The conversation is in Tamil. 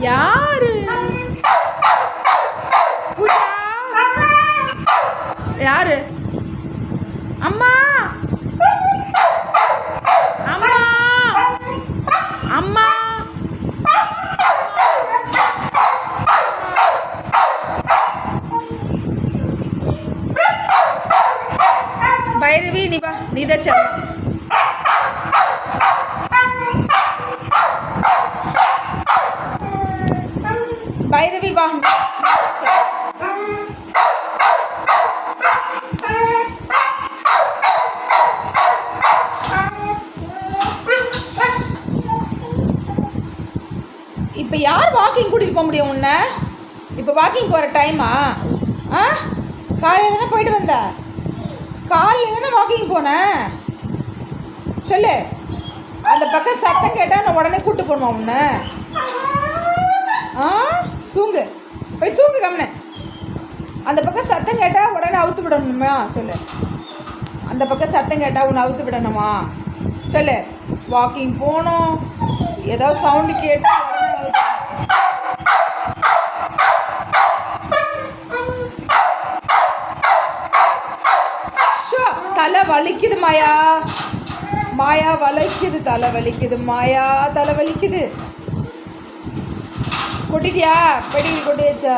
யாரு? பூஜா யாரு? அம்மா அம்மா அம்மா பைரவி நீ வா, நீதான் செல்லம். பைரவி வா. இப்போ யார் வாக்கிங் கூட்டிகிட்டு போக முடியும் உன்னை? இப்போ வாக்கிங் போகிற டைமா? ஆ, காலையில் தானே போயிட்டு வந்த, காலையில் தானே வாக்கிங் போனேன். சொல்லு. அந்த பக்கம் சத்தம் கேட்டால் நான் உடனே கூப்பிட்டு போகணுமா உன்னை? ஆ, தூங்கு, போய் தூங்கு கம்னு. அந்த பக்கம் சத்தம் கேட்டால் உடனே அவுத்து விடணுமா? சொல்லு. அந்த பக்கம் சத்தம் கேட்டால் உன்னை அவுத்து விடணுமா? சொல்லு. வாக்கிங் போகணும், ஏதாவது சவுண்டு கேட்டு தலை வலிக்குது மாயா, மாயா வலிக்குது, தலை வலிக்குது மாயா, தலை வலிக்குது. கொட்டிட்டியா? படி கொட்டியாச்சா?